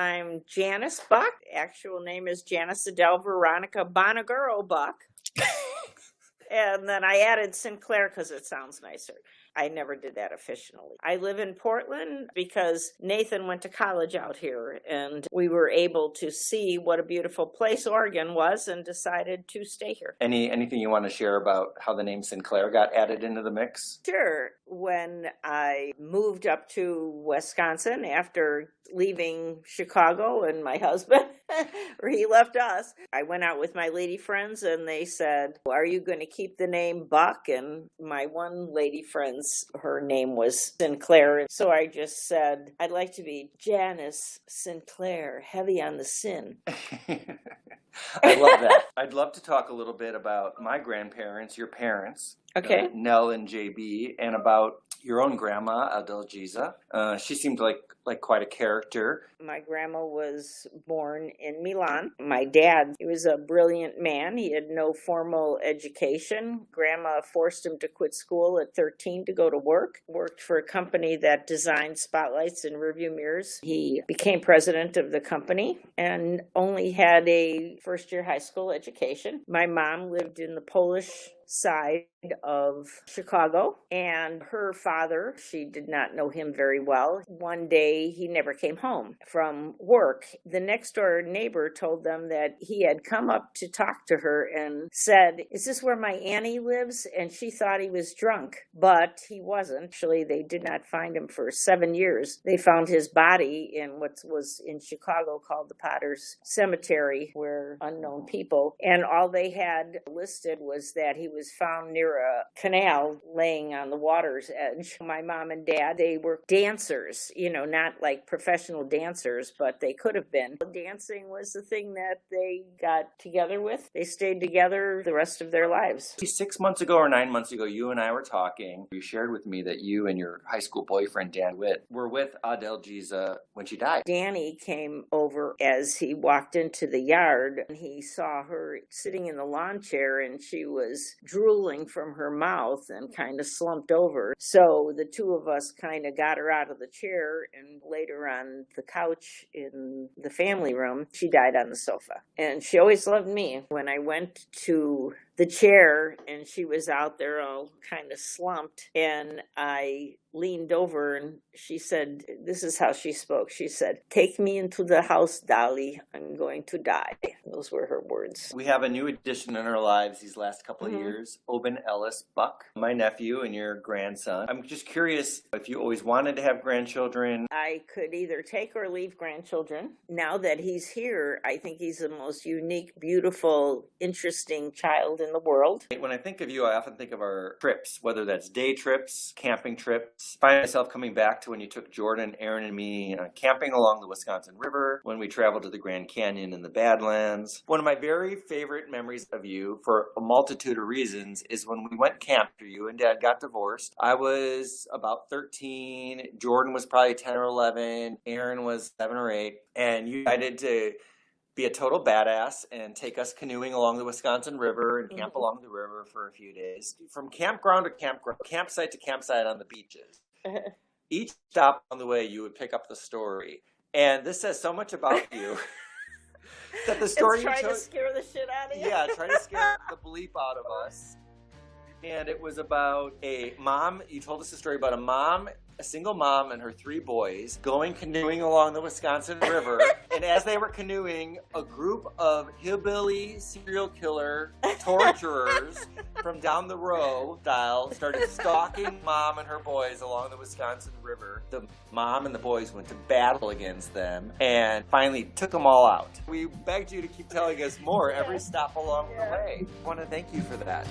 I'm Janice Buck. Actual name is Janice Adele Veronica Bonaguro Buck. And then I added Sinclair because it sounds nicer. I never did that officially. I live in Portland because Nathan went to college out here, and we were able to see what a beautiful place Oregon was and decided to stay here. Anything you want to share about how the name Sinclair got added into the mix? Sure. When I moved up to Wisconsin after leaving Chicago and my husband, or he left us, I went out with my lady friends and they said, are you going to keep the name Buck? And my one lady friend's, her name was Sinclair. So I just said, I'd like to be Janice Sinclair, heavy on the sin. I love that. I'd love to talk a little bit about my grandparents, your parents, okay, Nell and JB, and about your own grandma, Adelgiza. She seemed like quite a character. My grandma was born in Milan. My dad, he was a brilliant man. He had no formal education. Grandma forced him to quit school at 13 to go to work. Worked for a company that designed spotlights and rearview mirrors. He became president of the company and only had a first-year high school education. My mom lived in the Polish side of Chicago, and her father, she did not know him very well. One day he never came home from work. The next door neighbor told them that he had come up to talk to her and said, is this where my Annie lives? And she thought he was drunk, but he wasn't. Actually, they did not find him for 7 years. They found his body in what was in Chicago called the Potter's Cemetery, where unknown people, and all they had listed was that he was found near a canal laying on the water's edge. My mom and dad, they were dancers, not like professional dancers, but they could have been. Dancing was the thing that they got together with. They stayed together the rest of their lives. 6 months ago or 9 months ago, you and I were talking. You shared with me that you and your high school boyfriend, Dan Witt, were with Adelgiza when she died. Danny came over as he walked into the yard, and he saw her sitting in the lawn chair, and she was drooling from her mouth and kind of slumped over. So the two of us kind of got her out of the chair and laid her on the couch in the family room. She died on the sofa. And she always loved me. When I went to the chair and she was out there all kind of slumped, and I leaned over and she said, this is how she spoke. She said, take me into the house, Dolly. I'm going to die. Those were her words. We have a new addition in our lives these last couple of years, Oben Ellis Buck, my nephew and your grandson. I'm just curious if you always wanted to have grandchildren. I could either take or leave grandchildren. Now that he's here, I think he's the most unique, beautiful, interesting child in the world. When I think of you, I often think of our trips, whether that's day trips, camping trips. Find myself coming back to when you took Jordan, Aaron, and me camping along the Wisconsin River, when we traveled to the Grand Canyon in the Badlands. One of my very favorite memories of you, for a multitude of reasons, is when we went camping after you and Dad got divorced. I was about 13, Jordan was probably 10 or 11, Aaron was 7 or 8, and you decided to be a total badass and take us canoeing along the Wisconsin River and camp along the river for a few days. From campground to campground, campsite to campsite on the beaches. Each stop on the way, you would pick up the story. And this says so much about you. That the story it's trying to scare the shit out of you. Yeah, trying to scare the bleep out of us. And it was about a mom. You told us a story about a single mom and her 3 boys going canoeing along the Wisconsin River. And as they were canoeing, a group of hillbilly serial killer torturers from down the row style started stalking mom and her boys along the Wisconsin River. The mom and the boys went to battle against them and finally took them all out. We begged you to keep telling us more every stop along the way. I want to thank you for that.